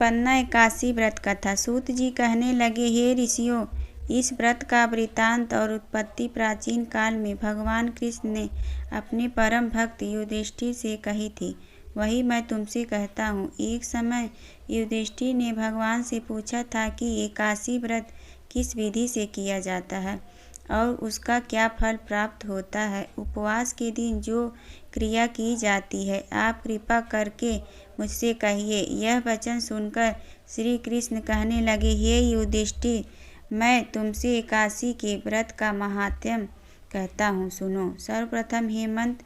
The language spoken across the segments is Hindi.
पन्ना एकादशी व्रत कथा। सूत जी कहने लगे, हे ऋषियों, इस व्रत का वृतांत और उत्पत्ति प्राचीन काल में भगवान कृष्ण ने अपने परम भक्त युधिष्ठिर से कही थी, वही मैं तुमसे कहता हूँ। एक समय युधिष्ठिर ने भगवान से पूछा था कि एकादशी व्रत किस विधि से किया जाता है और उसका क्या फल प्राप्त होता है। उपवास के दिन जो क्रिया की जाती है, आप कृपा करके मुझसे कहिए। यह वचन सुनकर श्री कृष्ण कहने लगे, हे युधिष्ठिर, मैं तुमसे एकादशी के व्रत का महात्म्य कहता हूँ, सुनो। सर्वप्रथम हेमंत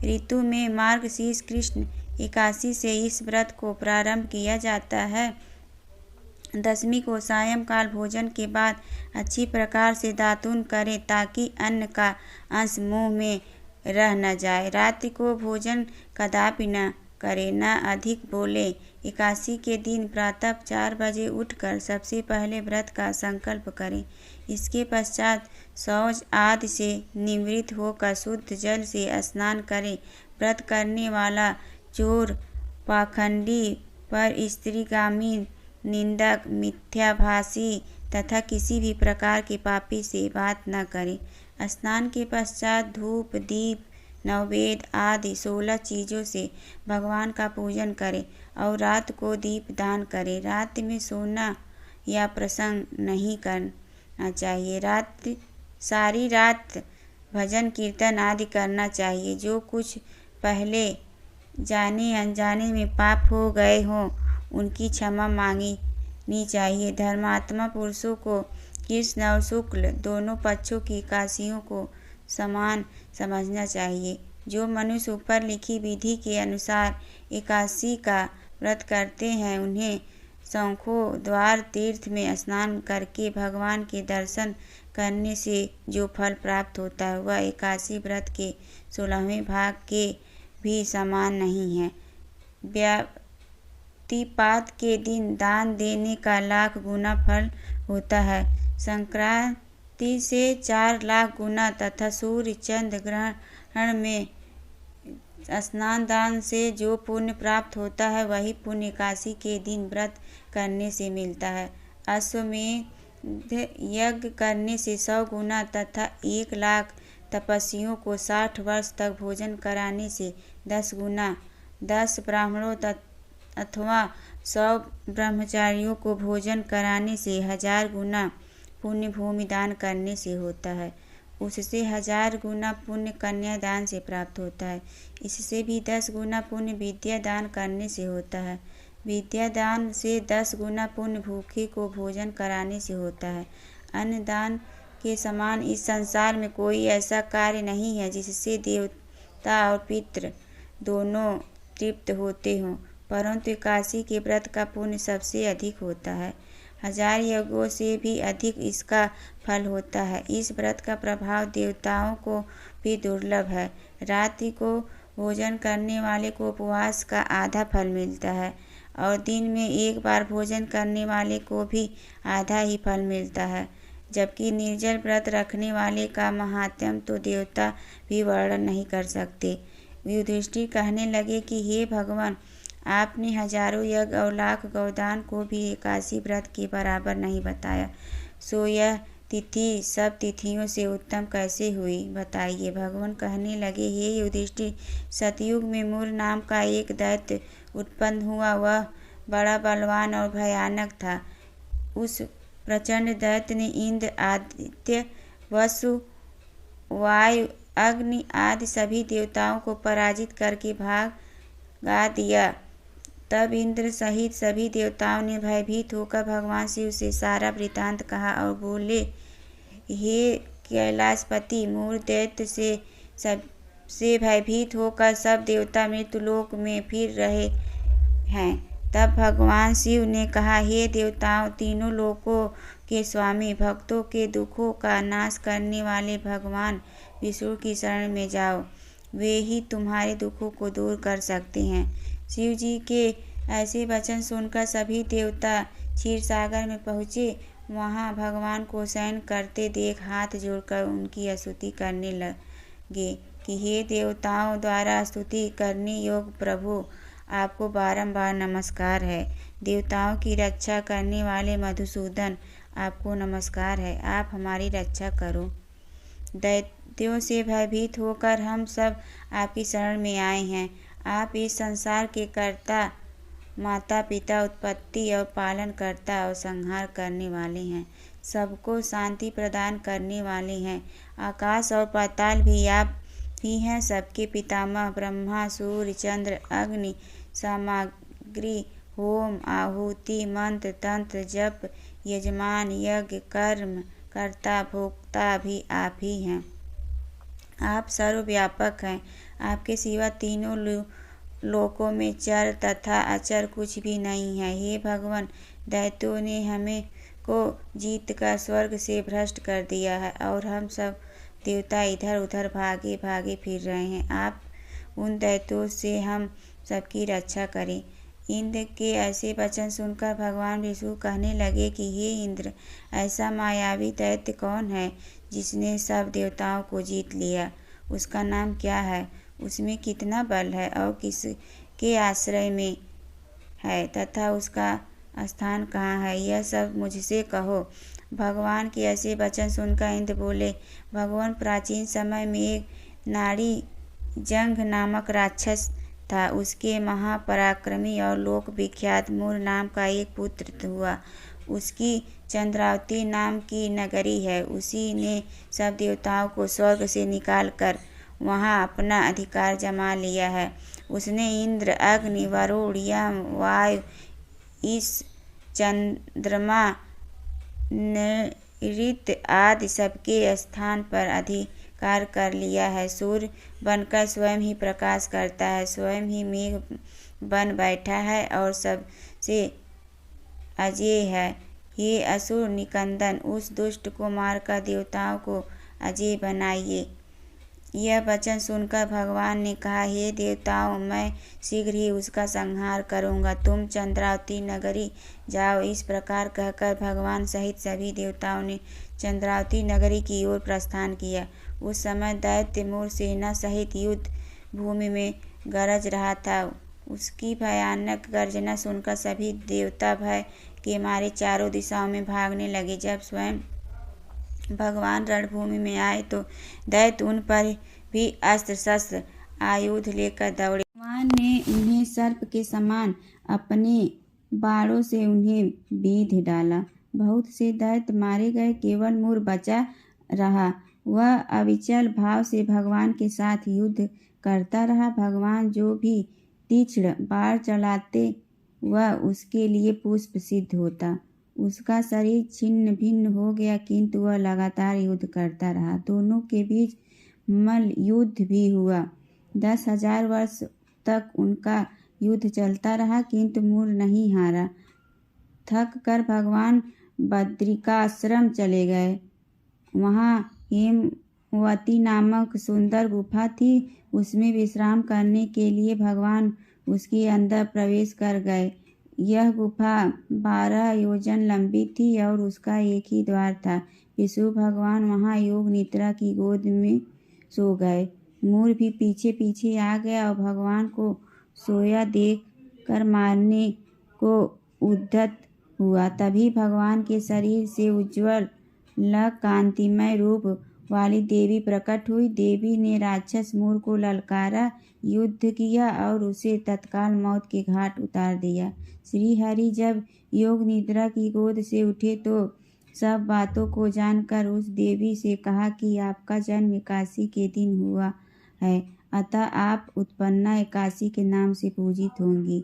ऋतु में मार्गशीर्ष कृष्ण एकादशी से इस व्रत को प्रारंभ किया जाता है। दशमी को सायंकाल भोजन के बाद अच्छी प्रकार से दातून करें ताकि अन्न का अंश मुंह में रह न जाए। रात्रि को भोजन कदापि न करें, न अधिक बोले। एकादशी के दिन प्रातः 4 बजे उठकर सबसे पहले व्रत का संकल्प करें। इसके पश्चात शौच आदि से निवृत्त होकर शुद्ध जल से स्नान करें। व्रत करने वाला चोर, पाखंडी, पर स्त्रीगामी, निंदक, मिथ्याभाषी तथा किसी भी प्रकार के पापी से बात न करें। स्नान के पश्चात धूप, दीप, नैवेद्य आदि 16 चीज़ों से भगवान का पूजन करें और रात को दीप दान करें। रात में सोना या प्रसंग नहीं करना चाहिए। सारी रात भजन कीर्तन आदि करना चाहिए। जो कुछ पहले जाने अनजाने में पाप हो गए हों उनकी क्षमा मांगनी चाहिए। धर्मात्मा पुरुषों को कृष्ण और शुक्ल दोनों पक्षों की एकादशियों को समान समझना चाहिए। जो मनुष्य ऊपर लिखी विधि के अनुसार एकादशी का व्रत करते हैं, उन्हें शंखों द्वार तीर्थ में स्नान करके भगवान के दर्शन करने से जो फल प्राप्त होता है वह एकादशी व्रत के 16वें भाग के भी समान नहीं है। व्यतिपात के दिन दान देने का 1 लाख गुना फल होता है। संक्रांति से 4 लाख गुना तथा सूर्य चंद्र ग्रहण में स्नान दान से जो पुण्य प्राप्त होता है वही पुण्य एकादशी के दिन व्रत करने से मिलता है। अश्वमेध यज्ञ करने से 100 गुना तथा 1 लाख तपस्वियों को 60 वर्ष तक भोजन कराने से 10 गुना, 10 ब्राह्मणों अथवा 100 ब्रह्मचारियों को भोजन कराने से 1000 गुना पुण्य भूमि दान करने से होता है। उससे 1000 गुना पुण्य कन्यादान से प्राप्त होता है। इससे भी 10 गुना पुण्य विद्या दान करने से होता है। विद्या दान से 10 गुना पुण्य भूखे को भोजन कराने से होता है। अन्नदान के समान इस संसार में कोई ऐसा कार्य नहीं है जिससे देवता और पितृ दोनों तृप्त होते हों, परंतु एकादशी के व्रत का पुण्य सबसे अधिक होता है। 1000 यज्ञों से भी अधिक इसका फल होता है। इस व्रत का प्रभाव देवताओं को भी दुर्लभ है। रात्रि को भोजन करने वाले को उपवास का आधा फल मिलता है और दिन में एक बार भोजन करने वाले को भी आधा ही फल मिलता है। जबकि निर्जल व्रत रखने वाले का महात्म्य तो देवता भी वर्णन नहीं कर सकते। युधिष्ठिर कहने लगे कि हे भगवान, आपने हजारों यज्ञ और लाख गौदान को भी एकादशी व्रत के बराबर नहीं बताया, सो यह तिथि सब तिथियों से उत्तम कैसे हुई, बताइए। भगवान कहने लगे, हे युधिष्ठिर, सतयुग में मूर नाम का एक दैत्य उत्पन्न हुआ। वह बड़ा बलवान और भयानक था। उस प्रचंड दैत्य ने इंद्र, आदित्य, वसु, वायु, अग्नि आदि सभी देवताओं को पराजित करके भागा दिया। तब इंद्र सहित सभी देवताओं ने भयभीत होकर भगवान शिव से सारा वृतांत कहा और बोले, हे कैलाशपति, मूर दैत्य से भयभीत होकर सब देवता मृत्युलोक में फिर रहे हैं। तब भगवान शिव ने कहा, हे देवताओं, तीनों लोकों के स्वामी, भक्तों के दुखों का नाश करने वाले भगवान विष्णु की शरण में जाओ, वे ही तुम्हारे दुखों को दूर कर सकते हैं। शिव जी के ऐसे वचन सुनकर सभी देवता क्षीर सागर में पहुँचे। वहाँ भगवान को शयन करते देख हाथ जोड़कर उनकी स्तुति करने लगे कि हे देवताओं द्वारा स्तुति करने योग्य प्रभु, आपको बारंबार नमस्कार है। देवताओं की रक्षा करने वाले मधुसूदन, आपको नमस्कार है। आप हमारी रक्षा करो। दैत्यों से भयभीत होकर हम सब आपकी शरण में आए हैं। आप इस संसार के कर्ता, माता पिता, उत्पत्ति और पालन करता और संहार करने वाले हैं। सबको शांति प्रदान करने वाले हैं। आकाश और पाताल भी आप ही हैं। सबके पितामह ब्रह्मा, सूर्य, चंद्र, अग्नि, सामग्री, होम, आहुति, मंत्र, तंत्र, जप, यजमान, यज्ञ, कर्म, कर्ता, भोक्ता भी आप ही हैं। आप सर्वव्यापक हैं। आपके सिवा तीनों लोकों में चर तथा अचर कुछ भी नहीं है। हे भगवान, दैत्यों ने हमें को जीत कर स्वर्ग से भ्रष्ट कर दिया है और हम सब देवता इधर उधर भागे भागे फिर रहे हैं। आप उन दैत्यों से हम सबकी रक्षा करें। इंद्र के ऐसे वचन सुनकर भगवान विष्णु कहने लगे कि हे इंद्र, ऐसा मायावी दैत्य कौन है जिसने सब देवताओं को जीत लिया? उसका नाम क्या है? उसमें कितना बल है और किसके आश्रय में है तथा उसका स्थान कहाँ है? यह सब मुझसे कहो। भगवान के ऐसे वचन सुनकर इंद्र बोले, भगवान, प्राचीन समय में एक नाड़ी जंघ नामक राक्षस था। उसके महापराक्रमी और लोक विख्यात मूर नाम का एक पुत्र हुआ। उसकी चंद्रावती नाम की नगरी है। उसी ने सब देवताओं को स्वर्ग से निकालकर वहाँ अपना अधिकार जमा लिया है। उसने इंद्र, अग्नि, वरुण, यम, वायु, इस चंद्रमा, नैऋत्य आदि सबके स्थान पर अधिकार कर लिया है। सूर्य बनकर स्वयं ही प्रकाश करता है, स्वयं ही मेघ बन बैठा है और सबसे अजेय है। हे असुर निकंदन, उस दुष्ट को मारकर देवताओं को अजेय बनाइए। यह वचन सुनकर भगवान ने कहा, हे देवताओं, मैं शीघ्र ही उसका संहार करूँगा। तुम चंद्रावती नगरी जाओ। इस प्रकार कहकर भगवान सहित सभी देवताओं ने चंद्रावती नगरी की ओर प्रस्थान किया। उस समय दैत्य मूर सेना सहित युद्ध भूमि में गरज रहा था। उसकी भयानक गर्जना सुनकर सभी देवता भय के मारे चारों दिशाओं में भागने लगे। जब स्वयं भगवान रणभूमि में आए तो दैत्य उन पर भी अस्त्र शस्त्र आयुध लेकर दौड़े। भगवान ने उन्हें सर्प के समान अपने बाणों से उन्हें बेध डाला। बहुत से दैत्य मारे गए, केवल मूर बचा रहा। वह अविचल भाव से भगवान के साथ युद्ध करता रहा। भगवान जो भी तीक्ष्ण बाण चलाते वह उसके लिए पुष्प सिद्ध होता। उसका शरीर छिन्न भिन्न हो गया, किंतु वह लगातार युद्ध करता रहा। दोनों के बीच मल्ल युद्ध भी हुआ। 10,000 वर्ष तक उनका युद्ध चलता रहा, किंतु मूर नहीं हारा। थक कर भगवान बद्रिकाश्रम चले गए। वहाँ हेमवती नामक सुंदर गुफा थी। उसमें विश्राम करने के लिए भगवान उसके अंदर प्रवेश कर गए। यह गुफा 12 योजन लंबी थी और उसका एक ही द्वार था। विष्णु भगवान वहाँ योग निद्रा की गोद में सो गए। मूर भी पीछे पीछे आ गया और भगवान को सोया देख कर मारने को उद्यत हुआ। तभी भगवान के शरीर से उज्ज्वल कांतिमय रूप वाली देवी प्रकट हुई। देवी ने राक्षस मूर को ललकारा, युद्ध किया और उसे तत्काल मौत के घाट उतार दिया। श्री हरि जब योग निद्रा की गोद से उठे तो सब बातों को जानकर उस देवी से कहा कि आपका जन्म एकादशी के दिन हुआ है, अतः आप उत्पन्ना एकादशी के नाम से पूजित होंगी।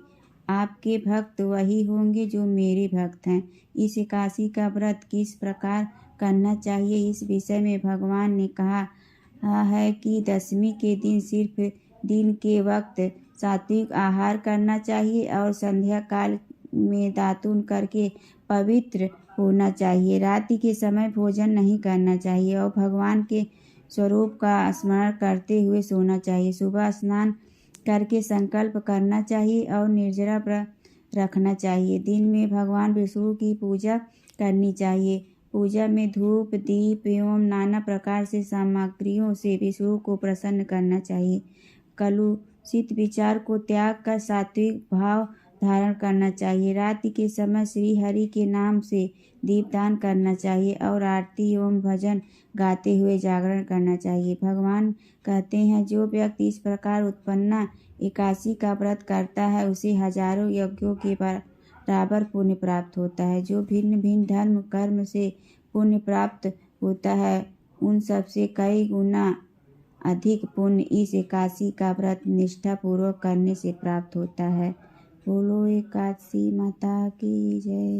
आपके भक्त वही होंगे जो मेरे भक्त हैं। इस एकादशी का व्रत किस प्रकार करना चाहिए, इस विषय में भगवान ने कहा है कि दशमी के दिन सिर्फ दिन के वक्त सात्विक आहार करना चाहिए और संध्या काल में दातून करके पवित्र होना चाहिए। रात्रि के समय भोजन नहीं करना चाहिए और भगवान के स्वरूप का स्मरण करते हुए सोना चाहिए। सुबह स्नान करके संकल्प करना चाहिए और निर्जरा व्रत रखना चाहिए। दिन में भगवान विष्णु की पूजा करनी चाहिए। पूजा में धूप, दीप एवं नाना प्रकार से सामग्रियों से विष्णु को प्रसन्न करना चाहिए। कलुषित विचार को त्याग कर सात्विक भाव धारण करना चाहिए। रात्रि के समय श्री हरि के नाम से दीपदान करना चाहिए और आरती एवं भजन गाते हुए जागरण करना चाहिए। भगवान कहते हैं, जो व्यक्ति इस प्रकार उत्पन्ना एकादशी का व्रत करता है उसे हजारों यज्ञों के बराबर पुण्य प्राप्त होता है। जो भिन्न भिन्न धर्म कर्म से पुण्य प्राप्त होता है उन सबसे कई गुना अधिक पुण्य इस एकादशी का व्रत निष्ठा पूर्वक करने से प्राप्त होता है। बोलो एकादशी माता की जय।